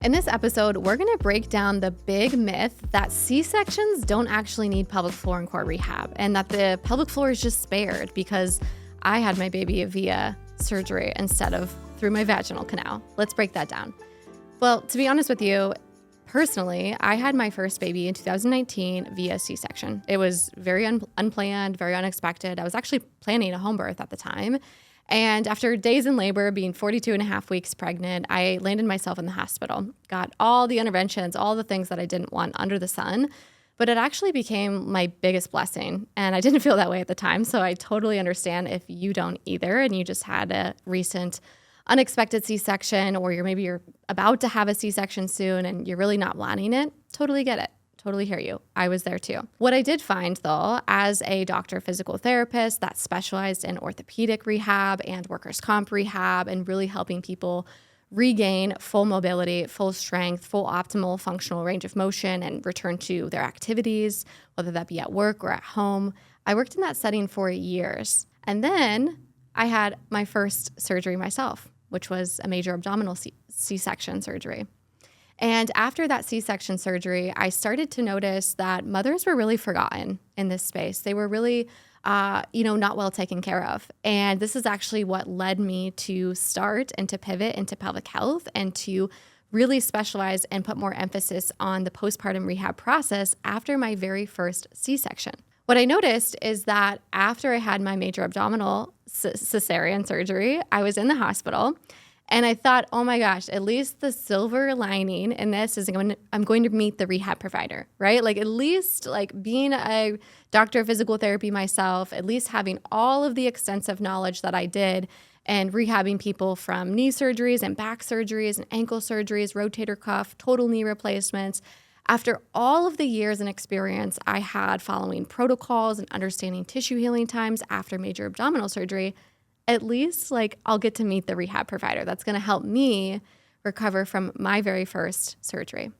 In this episode, we're going to break down the big myth that C-sections don't actually need pelvic floor and core rehab, and that the pelvic floor is just spared because I had my baby via surgery instead of through my vaginal canal. Let's break that down. Well, to be honest with you, personally, I had my first baby in 2019 via C-section. It was very unplanned, very unexpected. I was actually planning a home birth at the time. And after days in labor, being 42 and a half weeks pregnant, I landed myself in the hospital, got all the interventions, all the things that I didn't want under the sun, but it actually became my biggest blessing. And I didn't feel that way at the time, so I totally understand if you don't either and you just had a recent unexpected C-section, or you're about to have a C-section soon and you're really not wanting it. Totally get it. Totally hear you. I was there too. What I did find, though, as a doctor physical therapist that specialized in orthopedic rehab and workers' comp rehab and really helping people regain full mobility, full strength, full optimal functional range of motion and return to their activities, whether that be at work or at home, I worked in that setting for years. And then I had my first surgery myself, which was a major abdominal C-section surgery. And after that C-section surgery, I started to notice that mothers were really forgotten in this space. They were really, not well taken care of. And this is actually what led me to start and to pivot into pelvic health and to really specialize and put more emphasis on the postpartum rehab process after my very first C-section. What I noticed is that after I had my major abdominal cesarean surgery, I was in the hospital. And I thought, oh my gosh, at least the silver lining in this is I'm going to meet the rehab provider, right? Like at least like being a doctor of physical therapy myself, at least having all of the extensive knowledge that I did and rehabbing people from knee surgeries and back surgeries and ankle surgeries, rotator cuff, total knee replacements. After all of the years and experience I had following protocols and understanding tissue healing times after major abdominal surgery, at least I'll get to meet the rehab provider that's going to help me recover from my very first surgery.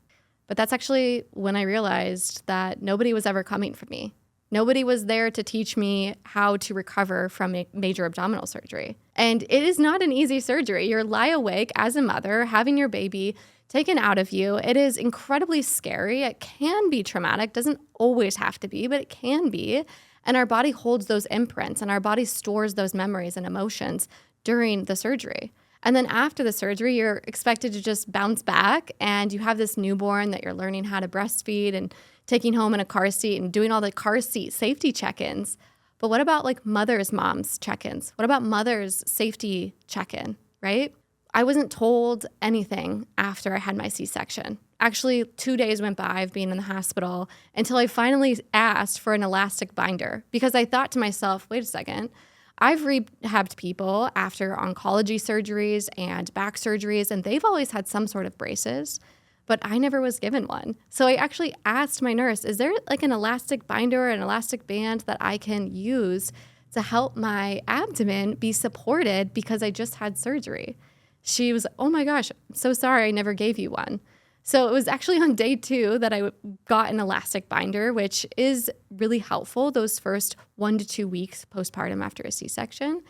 But that's actually when I realized that nobody was ever coming for me. Nobody was there to teach me how to recover from a major abdominal surgery. And it is not an easy surgery. You're lie awake as a mother, having your baby taken out of you. It is incredibly scary. It can be traumatic. Doesn't always have to be, but it can be. And our body holds those imprints and our body stores those memories and emotions during the surgery. And then after the surgery, you're expected to just bounce back and you have this newborn that you're learning how to breastfeed and taking home in a car seat and doing all the car seat safety check-ins. But what about moms check-ins? What about mother's safety check-in, right? I wasn't told anything after I had my C-section. Actually, 2 days went by of being in the hospital until I finally asked for an elastic binder because I thought to myself, wait a second, I've rehabbed people after oncology surgeries and back surgeries, and they've always had some sort of braces, but I never was given one. So I actually asked my nurse, is there an elastic binder or an elastic band that I can use to help my abdomen be supported because I just had surgery? She was, oh my gosh, I'm so sorry, I never gave you one. So it was actually on day 2 that I got an elastic binder, which is really helpful those first 1 to 2 weeks postpartum after a C-section.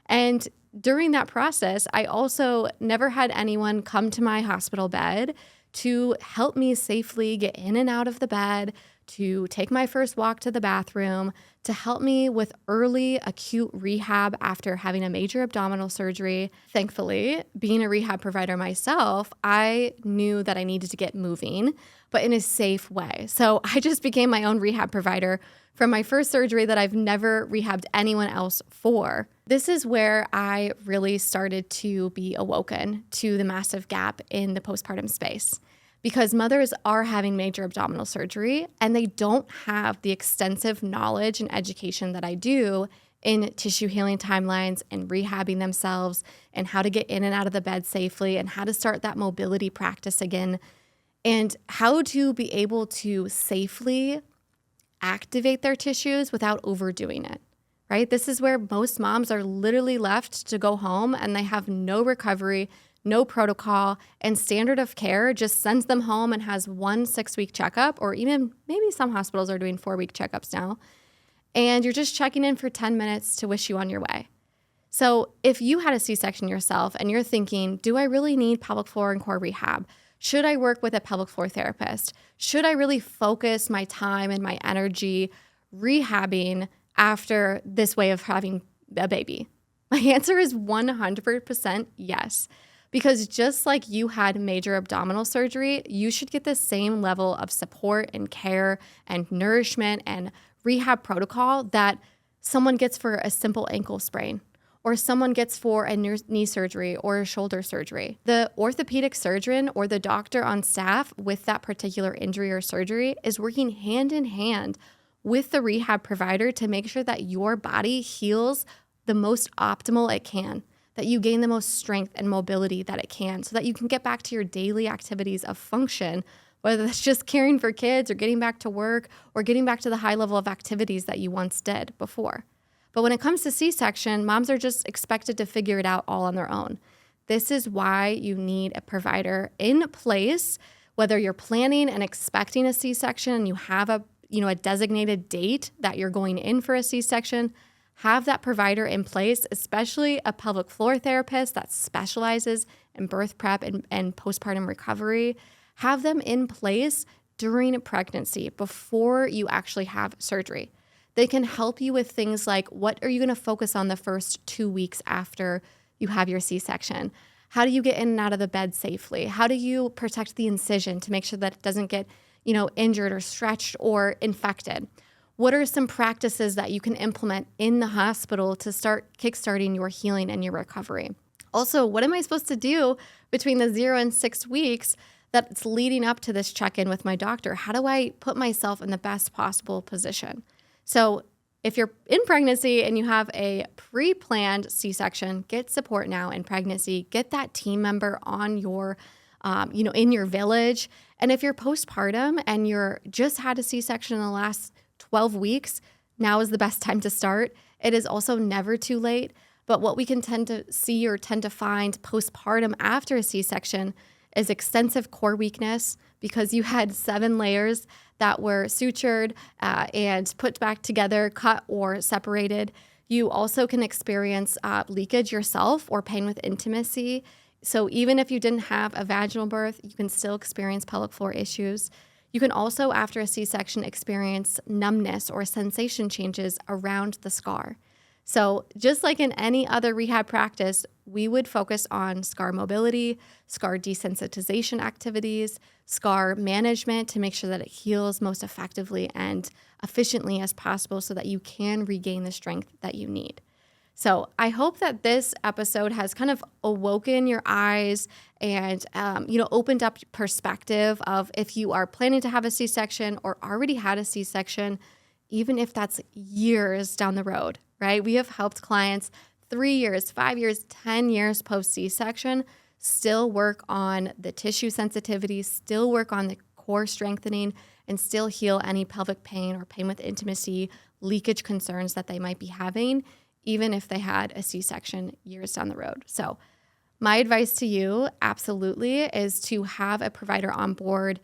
And during that process, I also never had anyone come to my hospital bed to help me safely get in and out of the bed, to take my first walk to the bathroom, to help me with early acute rehab after having a major abdominal surgery. Thankfully, being a rehab provider myself, I knew that I needed to get moving, but in a safe way. So I just became my own rehab provider from my first surgery that I've never rehabbed anyone else for. This is where I really started to be awoken to the massive gap in the postpartum space. Because mothers are having major abdominal surgery and they don't have the extensive knowledge and education that I do in tissue healing timelines and rehabbing themselves and how to get in and out of the bed safely and how to start that mobility practice again and how to be able to safely activate their tissues without overdoing it, right? This is where most moms are literally left to go home and they have no recovery, no protocol, and standard of care just sends them home and has 1 6-week checkup, or even maybe some hospitals are doing 4-week checkups now. And you're just checking in for 10 minutes to wish you on your way. So if you had a C-section yourself and you're thinking, do I really need pelvic floor and core rehab? Should I work with a pelvic floor therapist? Should I really focus my time and my energy rehabbing after this way of having a baby? My answer is 100% yes. Because just like you had major abdominal surgery, you should get the same level of support and care and nourishment and rehab protocol that someone gets for a simple ankle sprain or someone gets for a knee surgery or a shoulder surgery. The orthopedic surgeon or the doctor on staff with that particular injury or surgery is working hand in hand with the rehab provider to make sure that your body heals the most optimal it can, that you gain the most strength and mobility that it can so that you can get back to your daily activities of function, whether that's just caring for kids or getting back to work or getting back to the high level of activities that you once did before. But when it comes to C-section, moms are just expected to figure it out all on their own. This is why you need a provider in place, whether you're planning and expecting a C-section and you have a designated date that you're going in for a C-section. Have that provider in place, especially a pelvic floor therapist that specializes in birth prep and postpartum recovery. Have them in place during pregnancy before you actually have surgery. They can help you with things like, what are you going to focus on the first 2 weeks after you have your C-section? How do you get in and out of the bed safely? How do you protect the incision to make sure that it doesn't get, injured or stretched or infected? What are some practices that you can implement in the hospital to start kickstarting your healing and your recovery? Also, what am I supposed to do between the 0 and 6 weeks that's leading up to this check-in with my doctor? How do I put myself in the best possible position? So if you're in pregnancy and you have a pre-planned C-section, get support now in pregnancy. Get that team member on your, in your village. And if you're postpartum and you're just had a C-section in the last 12 weeks, now is the best time to start. It is also never too late. But what we can tend to see or tend to find postpartum after a C-section is extensive core weakness because you had 7 layers that were sutured and put back together, cut or separated. You also can experience leakage yourself or pain with intimacy. So even if you didn't have a vaginal birth, you can still experience pelvic floor issues. You can also, after a C-section, experience numbness or sensation changes around the scar. So just like in any other rehab practice, we would focus on scar mobility, scar desensitization activities, scar management to make sure that it heals most effectively and efficiently as possible so that you can regain the strength that you need. So I hope that this episode has kind of awoken your eyes and, opened up perspective of if you are planning to have a C-section or already had a C-section, even if that's years down the road, right? We have helped clients 3 years, 5 years, 10 years post C-section still work on the tissue sensitivity, still work on the core strengthening, and still heal any pelvic pain or pain with intimacy, leakage concerns that they might be having, even if they had a C-section years down the road. So my advice to you absolutely is to have a provider on board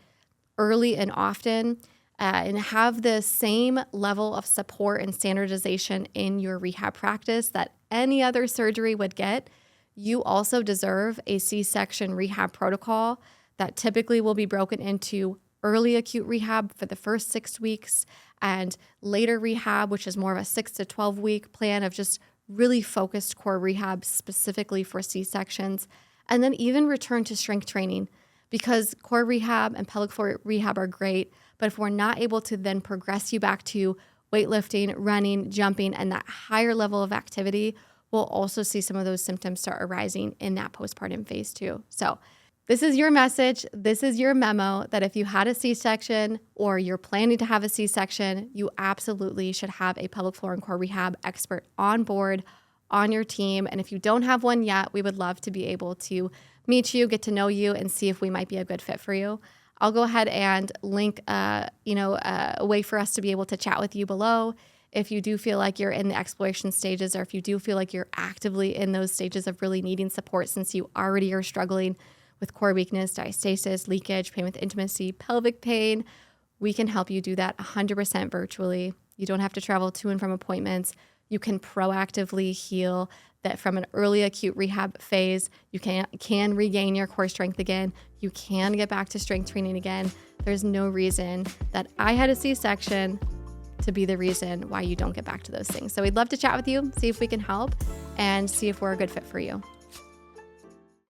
early and often and have the same level of support and standardization in your rehab practice that any other surgery would get. You also deserve a C-section rehab protocol that typically will be broken into early acute rehab for the first 6 weeks and later rehab, which is more of a 6 to 12 week plan of just really focused core rehab specifically for C-sections, and then even return to strength training because core rehab and pelvic floor rehab are great. But if we're not able to then progress you back to weightlifting, running, jumping, and that higher level of activity, we'll also see some of those symptoms start arising in that postpartum phase too. So this is your message. This is your memo that if you had a C-section or you're planning to have a C-section, you absolutely should have a pelvic floor and core rehab expert on board on your team. And if you don't have one yet, we would love to be able to meet you, get to know you, and see if we might be a good fit for you. I'll go ahead and link, a way for us to be able to chat with you below. If you do feel like you're in the exploration stages, or if you do feel like you're actively in those stages of really needing support since you already are struggling with core weakness, diastasis, leakage, pain with intimacy, pelvic pain, we can help you do that 100% virtually. You don't have to travel to and from appointments. You can proactively heal that from an early acute rehab phase, you can regain your core strength again. You can get back to strength training again. There's no reason that I had a C-section to be the reason why you don't get back to those things. So we'd love to chat with you, see if we can help, and see if we're a good fit for you.